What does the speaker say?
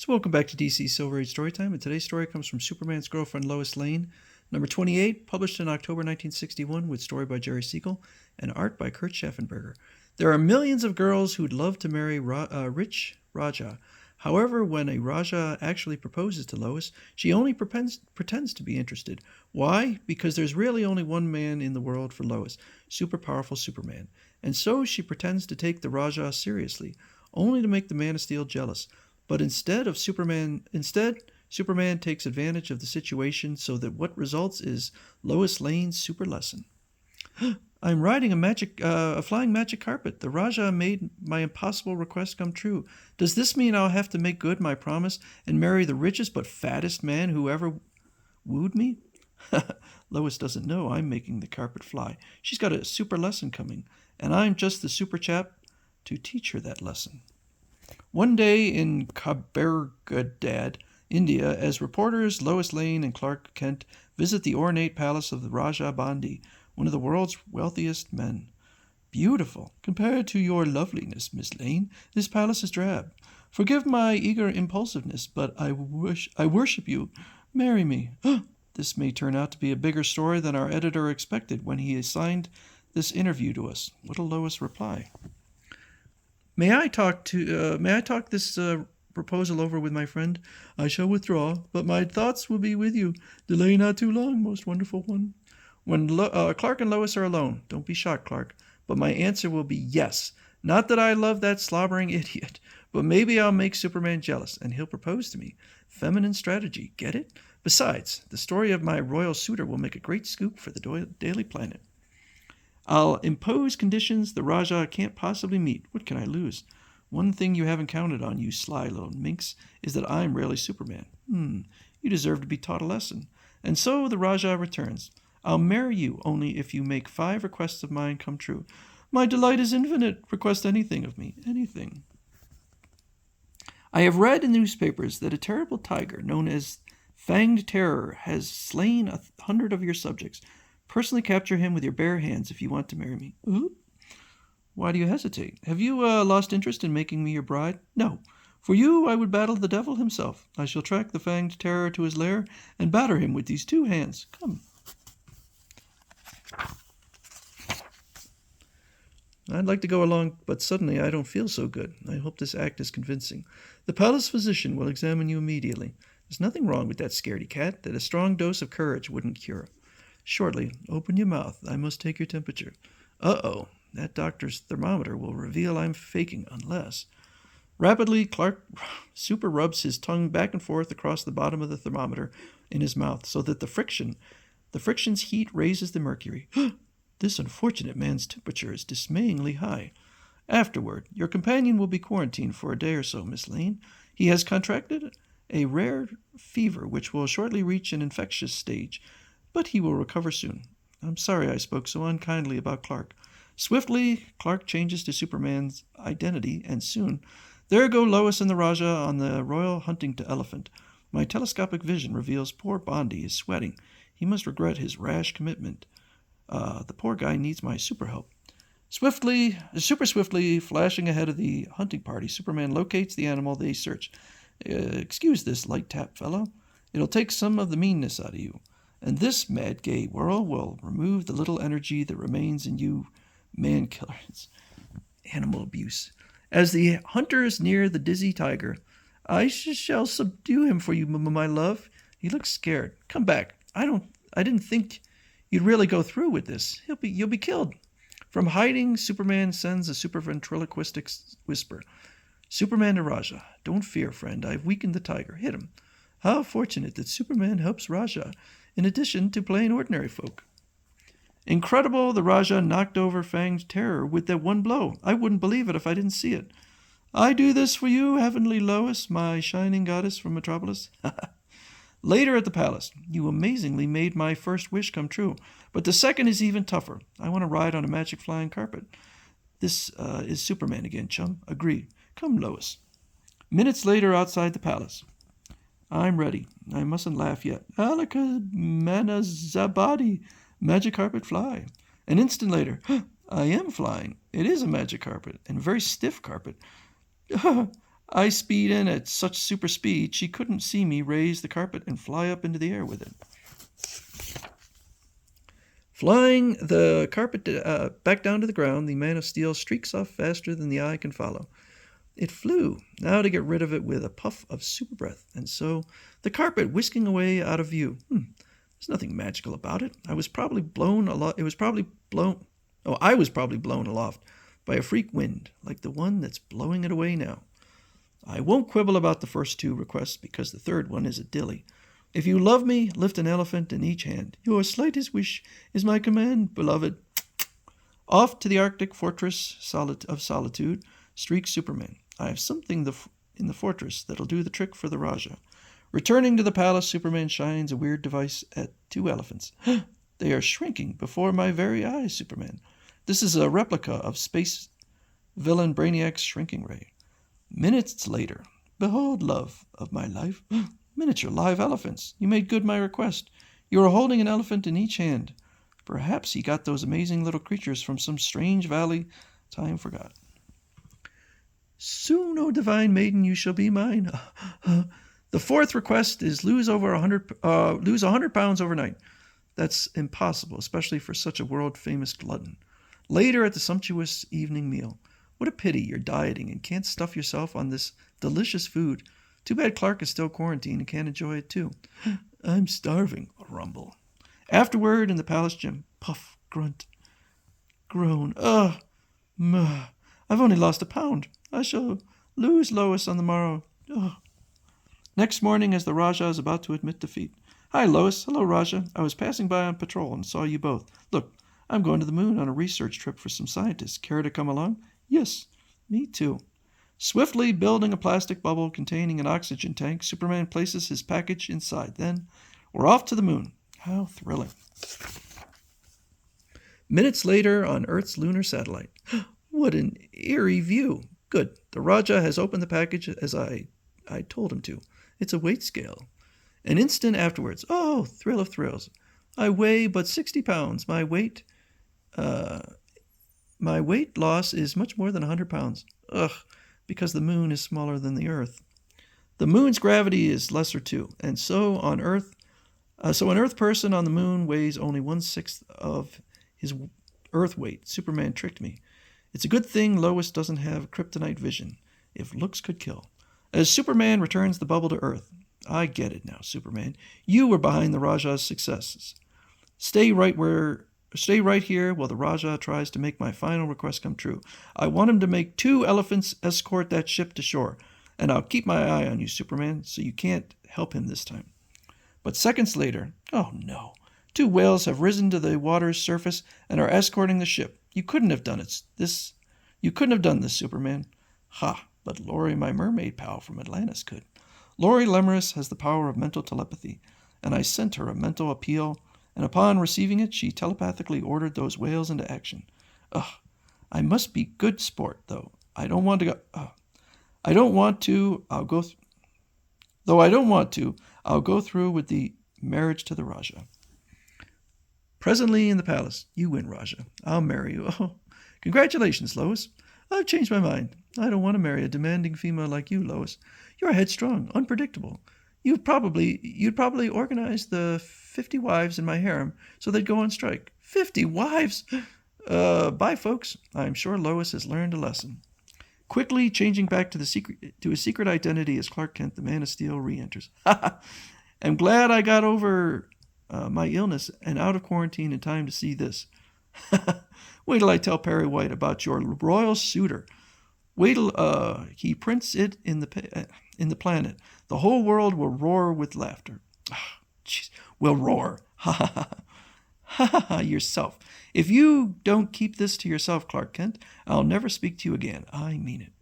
So welcome back to DC Silver Age Storytime, and today's story comes from Superman's girlfriend Lois Lane, number 28, published in October 1961, with story by Jerry Siegel and art by Kurt Schaffenberger. There are millions of girls who'd love to marry rich Raja. However, when a Raja actually proposes to Lois, she only pretends to be interested. Why? Because there's really only one man in the world for Lois, super powerful Superman. And so she pretends to take the Raja seriously, only to make the Man of Steel jealous. But instead, Superman takes advantage of the situation so that what results is Lois Lane's super lesson. I'm riding a flying magic carpet. The Raja made my impossible request come true. Does this mean I'll have to make good my promise and marry the richest but fattest man who ever wooed me? Lois doesn't know I'm making the carpet fly. She's got a super lesson coming, and I'm just the super chap to teach her that lesson. One day in Kabergadad, India, as reporters Lois Lane and Clark Kent visit the ornate palace of the Raja Bandi, one of the world's wealthiest men. Beautiful. Compared to your loveliness, Miss Lane, this palace is drab. Forgive my eager impulsiveness, but I worship you. Marry me. This may turn out to be a bigger story than our editor expected when he assigned this interview to us. What'll Lois reply? May I talk this proposal over with my friend? I shall withdraw, but my thoughts will be with you. Delay not too long, most wonderful one. When Clark and Lois are alone, don't be shocked, Clark, but my answer will be yes. Not that I love that slobbering idiot, but maybe I'll make Superman jealous, and he'll propose to me. Feminine strategy, get it? Besides, the story of my royal suitor will make a great scoop for the Daily Planet. I'll impose conditions the Raja can't possibly meet. What can I lose? One thing you haven't counted on, you sly little minx, is that I'm really Superman. You deserve to be taught a lesson. And so the Raja returns. I'll marry you only if you make 5 requests of mine come true. My delight is infinite. Request anything of me. Anything. I have read in the newspapers that a terrible tiger known as Fanged Terror has slain 100 of your subjects. Personally capture him with your bare hands if you want to marry me. Why do you hesitate? Have you lost interest in making me your bride? No. For you, I would battle the devil himself. I shall track the Fanged Terror to his lair and batter him with these 2 hands. Come. I'd like to go along, but suddenly I don't feel so good. I hope this act is convincing. The palace physician will examine you immediately. There's nothing wrong with that scaredy cat that a strong dose of courage wouldn't cure. Shortly, open your mouth. I must take your temperature. Uh-oh, that doctor's thermometer will reveal I'm faking, unless... Rapidly, Clark super rubs his tongue back and forth across the bottom of the thermometer in his mouth so that the friction's heat raises the mercury. This unfortunate man's temperature is dismayingly high. Afterward, your companion will be quarantined for a day or so, Miss Lane. He has contracted a rare fever which will shortly reach an infectious stage, but he will recover soon. I'm sorry I spoke so unkindly about Clark. Swiftly, Clark changes to Superman's identity, and soon, there go Lois and the Raja on the royal hunting to elephant. My telescopic vision reveals poor Bondi is sweating. He must regret his rash commitment. The poor guy needs my super help. Super swiftly, flashing ahead of the hunting party, Superman locates the animal they search. Excuse this light tap, fellow. It'll take some of the meanness out of you. And this mad gay whirl will remove the little energy that remains in you man-killers. Animal abuse. As the hunters near the dizzy tiger, I shall subdue him for you, my love. He looks scared. Come back. I didn't think you'd really go through with this. You'll be killed. From hiding, Superman sends a super ventriloquistic whisper. Superman to Raja. Don't fear, friend. I've weakened the tiger. Hit him. How fortunate that Superman helps Raja, in addition to plain ordinary folk. Incredible, the Raja knocked over Fanged Terror with that one blow. I wouldn't believe it if I didn't see it. I do this for you, heavenly Lois, my shining goddess from Metropolis. Later at the palace, you amazingly made my first wish come true, but the second is even tougher. I want to ride on a magic flying carpet. This is Superman again, chum. Agreed. Come, Lois. Minutes later, outside the palace. I'm ready. I mustn't laugh yet. Alaka manazabadi. Magic carpet fly. An instant later, I am flying. It is a magic carpet, and a very stiff carpet. I speed in at such super speed she couldn't see me raise the carpet and fly up into the air with it. Flying the carpet back down to the ground, the Man of Steel streaks off faster than the eye can follow. It flew, now to get rid of it with a puff of super breath, and so the carpet whisking away out of view. There's nothing magical about it. I was probably blown aloft by a freak wind, like the one that's blowing it away now. I won't quibble about the first two requests, because the third one is a dilly. If you love me, lift an elephant in each hand. Your slightest wish is my command, beloved. Off to the Arctic fortress of solitude streaks Superman. I have something in the fortress that'll do the trick for the Raja. Returning to the palace, Superman shines a weird device at two elephants. They are shrinking before my very eyes, Superman. This is a replica of space villain Brainiac's shrinking ray. Minutes later, behold, love of my life, miniature live elephants. You made good my request. You are holding an elephant in each hand. Perhaps he got those amazing little creatures from some strange valley time forgot. Soon, O divine maiden, you shall be mine. The fourth request is lose 100 pounds overnight. That's impossible, especially for such a world-famous glutton. Later at the sumptuous evening meal. What a pity you're dieting and can't stuff yourself on this delicious food. Too bad Clark is still quarantined and can't enjoy it too. I'm starving, rumble. Afterward, in the palace gym, puff, grunt, groan. I've only lost a pound. I shall lose Lois on the morrow. Next morning, as the Raja is about to admit defeat. Hi, Lois. Hello, Raja. I was passing by on patrol and saw you both. Look, I'm going to the moon on a research trip for some scientists. Care to come along? Yes, me too. Swiftly building a plastic bubble containing an oxygen tank, Superman places his package inside. Then, we're off to the moon. How thrilling. Minutes later, on Earth's lunar satellite. What an eerie view. Good. The Raja has opened the package as I told him to. It's a weight scale. An instant afterwards. Oh, thrill of thrills. I weigh but 60 pounds. My weight loss is much more than 100 pounds. Because the moon is smaller than the Earth. The moon's gravity is lesser too, and so an Earth person on the moon weighs only 1/6 of his Earth weight. Superman tricked me. It's a good thing Lois doesn't have kryptonite vision, if looks could kill. As Superman returns the bubble to Earth. I get it now, Superman. You were behind the Raja's successes. Stay right here while the Raja tries to make my final request come true. I want him to make 2 elephants escort that ship to shore, and I'll keep my eye on you, Superman, so you can't help him this time. But seconds later, oh no, 2 whales have risen to the water's surface and are escorting the ship. You couldn't have done this. You couldn't have done this, Superman. Ha, but Lori, my mermaid pal from Atlantis, could. Lori Lemerus has the power of mental telepathy, and I sent her a mental appeal, and upon receiving it, she telepathically ordered those whales into action. I must be good sport, though. I don't want to. I'll go through with the marriage to the Raja. Presently in the palace. You win, Raja. I'll marry you. Oh, congratulations, Lois. I've changed my mind. I don't want to marry a demanding female like you, Lois. You're headstrong, unpredictable. You'd probably organize the 50 wives in my harem so they'd go on strike. 50 wives? Bye, folks. I'm sure Lois has learned a lesson. Quickly changing back to his secret identity as Clark Kent, the Man of Steel re-enters. I'm glad I got over my illness and out of quarantine in time to see this. Wait till I tell Perry White about your royal suitor. Wait till he prints it in the planet. The whole world will roar with laughter. Jeez, will roar. Ha ha ha. Ha ha ha, yourself. If you don't keep this to yourself, Clark Kent, I'll never speak to you again. I mean it.